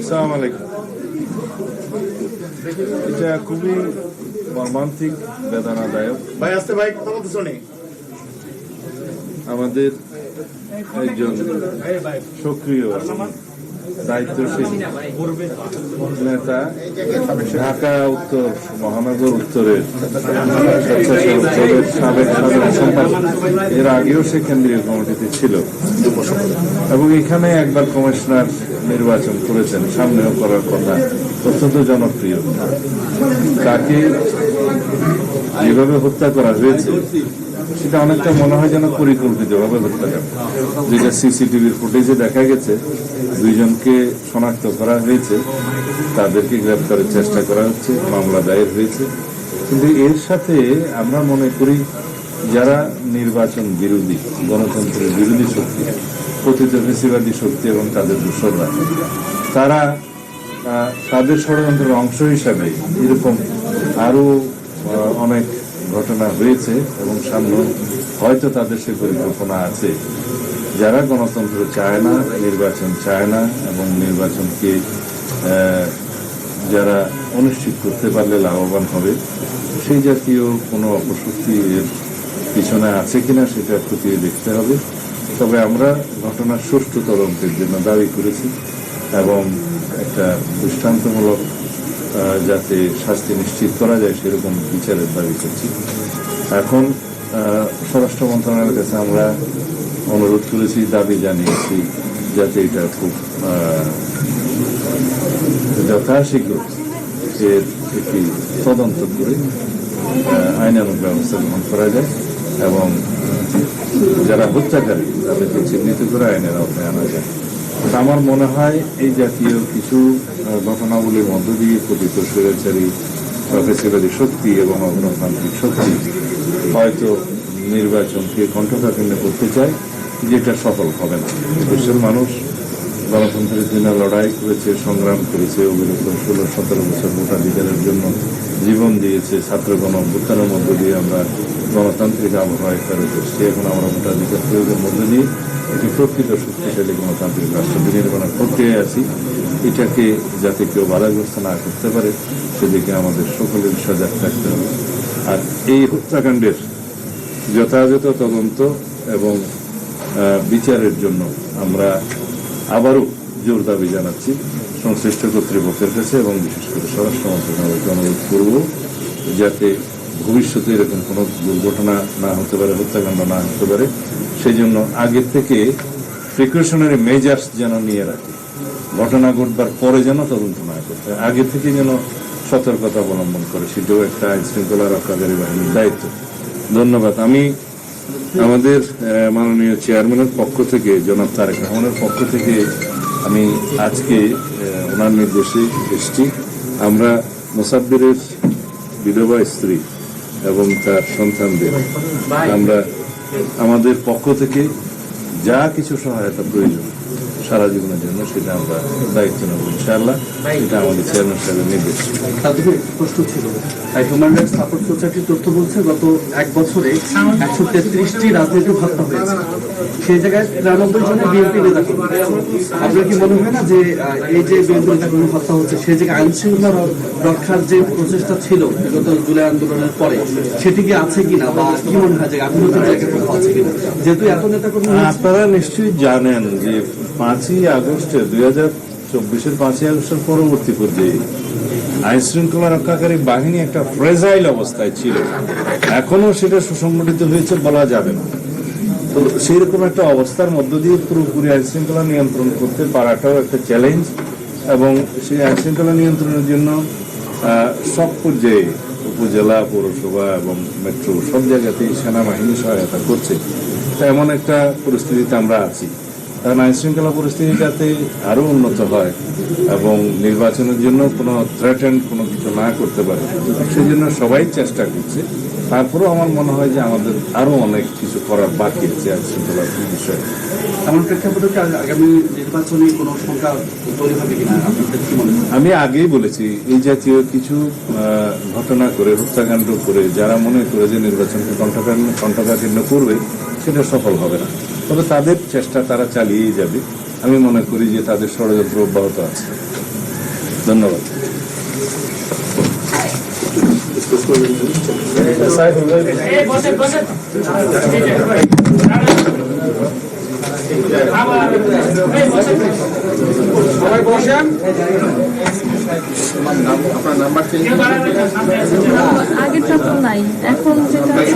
আসসালামু আলাইকুম। এটা খুবই মর্মান্তিক, বেদনাদায়ক। ভাই আসতে ভাই, কথা বলতে শুনি। আমাদের একজন সক্রিয় দায়িত্বশীল নেতা, ঢাকা উত্তর মহানগর উত্তরের সাবেক সাধারণ সম্পাদক, এর আগেও সে কেন্দ্রীয় কমিটিতে ছিল এবং এখানে একবার কমিশনার নির্বাচন করেছেন, সামনেও করার কথা। অত্যন্ত জনপ্রিয়। তাকে যেভাবে হত্যা করা হয়েছে সেটা অনেকটা মনে হয় যেন পরিকল্পিতভাবে হত্যাকাণ্ড, যেটা সিসিটিভির ফুটেজে দেখা গেছে। দুইজনকে শনাক্ত করা হয়েছে, তাদেরকে গ্রেপ্তারের চেষ্টা করা হচ্ছে, মামলা দায়ের হয়েছে। কিন্তু এর সাথে আমরা মনে করি যারা নির্বাচন বিরোধী, গণতন্ত্রের বিরোধী শক্তি, কথিত ফেসিবাদী শক্তি এবং তাদের দোসররা, তারা তাদের ষড়যন্ত্রের অংশ হিসাবে এরকম আরো অনেক ঘটনা হয়েছে এবং সামনে হয়তো তাদের সে পরিকল্পনা আছে। যারা গণতন্ত্র চায় না, নির্বাচন চায় না এবং নির্বাচনকে যারা অনিশ্চিত করতে পারলে লাভবান হবে, সেই জাতীয় কোনো অপশক্তি এর পিছনে আছে কিনা সেটা খতিয়ে দেখতে হবে। তবে আমরা ঘটনার সুষ্ঠু তদন্তের জন্য দাবি করেছি এবং একটা দৃষ্টান্তমূলক যাতে শাস্তি নিশ্চিত করা যায় সেরকম বিচারের দাবি করছি। এখন স্বরাষ্ট্র মন্ত্রণালয়ের কাছে আমরা অনুরোধ করেছি, দাবি জানিয়েছি যাতে এটা খুব যথাশীঘ্র এর একটি তদন্ত করে আইনানুগ ব্যবস্থা গ্রহণ করা যায় এবং যারা হত্যাকারী তাদেরকে চিহ্নিত করে আইনের আওতায় আনা যায়। আমার মনে হয় এই জাতীয় কিছু ঘটনাগুলির মধ্য দিয়ে কথিত স্বৈরাচারী ফেসিবাদী শক্তি এবং অগণতান্ত্রিক শক্তি হয়তো নির্বাচনকে কণ্ঠকাঠিন্য করতে চায়, যেটা সফল হবে না। দেশের মানুষ গণতন্ত্রের জন্য লড়াই করেছে, সংগ্রাম করেছে, অবিরত 16-17 বছর ভোটাধিকারের জন্য জীবন দিয়েছে। ছাত্র গণ-অভ্যুত্থানের মধ্য দিয়ে আমরা গণতান্ত্রিক আবহাওয়ায় ফেরত এসেছি। এখন আমরা ভোটাধিকার প্রয়োগের মধ্য দিয়ে একটি প্রকৃত শক্তিশালী গণতান্ত্রিক রাষ্ট্র বিনির্মাণের প্রক্রিয়ায় আছি। এটাকে যাতে কেউ বাধাগ্রস্ত না করতে পারে সেদিকে আমাদের সকলের সজাগ থাকতে হবে। আর এই হত্যাকাণ্ডের যথাযথ তদন্ত এবং বিচারের জন্য আমরা আবারও জোর দাবি জানাচ্ছি সংশ্লিষ্ট কর্তৃপক্ষের কাছে এবং বিশেষ করে স্বরাষ্ট্র মন্ত্রণালয়কে অনুরোধ করব যাতে ভবিষ্যতে এরকম কোনো দুর্ঘটনা না হতে পারে, হত্যাকাণ্ড না হতে পারে। সেই জন্য আগের থেকে প্রিকশনারি মেজার্স যেন নিয়ে রাখে, ঘটনা ঘটবার পরে যেন তদন্ত না করতে, আগে থেকে যেন সতর্কতা অবলম্বন করে, সেটাও একটা আইন শৃঙ্খলা রক্ষাকারী বাহিনীর দায়িত্ব। ধন্যবাদ। আমি আমাদের মাননীয় চেয়ারম্যানের পক্ষ থেকে, জনাব তারেক রহমানের পক্ষ থেকে আমি আজকে ওনার নির্দেশে এসেছি। আমরা মোসাব্বিরের বিধবা স্ত্রী এবং তার সন্তানদের আমরা আমাদের পক্ষ থেকে যা কিছু সহায়তা প্রয়োজন সারা জীবনের জন্য সেটা আমরা দায়িত্ব নেব ইনশাআল্লাহ। এটা আমাদের চেয়ারম্যান সাহেবের নির্দেশ। প্রশ্ন ছিল, হিউম্যান রাইটস সাপোর্ট সোসাইটির তথ্য বলছে গত এক বছরে 133টি রাজনৈতিক হত্যা হয়েছে, সেই জায়গায় 93 জনের বিএনপি নেতা। আপনার কি মনে হয় না যে এই যে বিএনপি নেতাকর্মী হত্যা হচ্ছে সেই জায়গায় আইন শৃঙ্খলা রক্ষার যে প্রচেষ্টা ছিল বিগত জুলাই আন্দোলনের পরে সেটি কি আছে কিনা, বা কি মনে হয় যে গাফিলতির জায়গায় কোথাও আছে কিনা? যেহেতু এত নেতাকর্মী, আপনারা নিশ্চয়ই জানেন যে 5ই আগস্টে 2024-এর 5ই আগস্টের পরবর্তী পর্যায়ে আইন শৃঙ্খলা রক্ষাকারী বাহিনী একটা ফ্রেজাইল অবস্থায় ছিল। এখনো সেটা সুসংগঠিত হয়েছে বলা যাবে না। তো সেইরকম একটা অবস্থার মধ্য দিয়ে পুরোপুরি আইন শৃঙ্খলা নিয়ন্ত্রণ করতে পারাটাও একটা চ্যালেঞ্জ এবং সেই আইন শৃঙ্খলা নিয়ন্ত্রণের জন্য সব পর্যায়ে উপজেলা, পৌরসভা এবং মেট্রো সব জায়গাতেই সেনাবাহিনী সহায়তা করছে। এমন একটা পরিস্থিতিতে আমরা আছি। কারণ আইন শৃঙ্খলা পরিস্থিতি যাতে আরও উন্নত হয় এবং নির্বাচনের জন্য কোনো থ্রেটেন্ড কোনো কিছু না করতে পারে সেই জন্য সবাই চেষ্টা করছে। তারপরেও আমার মনে হয় যে আমাদের আরও অনেক কিছু করার বাকি আছে আইন শৃঙ্খলার বিষয়ে। এমন প্রেক্ষাপটে আগামী নির্বাচনে কোনো সংখ্যা তৈরি হবে কিনা আপনাদের কি মনে হয়? আমি আগেই বলেছি, এই জাতীয় কিছু ঘটনা করে, হত্যাকাণ্ড করে যারা মনে করে যে নির্বাচনকে কণ্ঠকাঠিন্য করবে সেটা সফল হবে না। তবে তাদের চেষ্টা তারা চালিয়েই যাবে। আমি মনে করি যে তাদের ষড়যন্ত্র অব্যাহত আছে। ধন্যবাদ। আগেরটা তো নাই, এখন যেটা আছে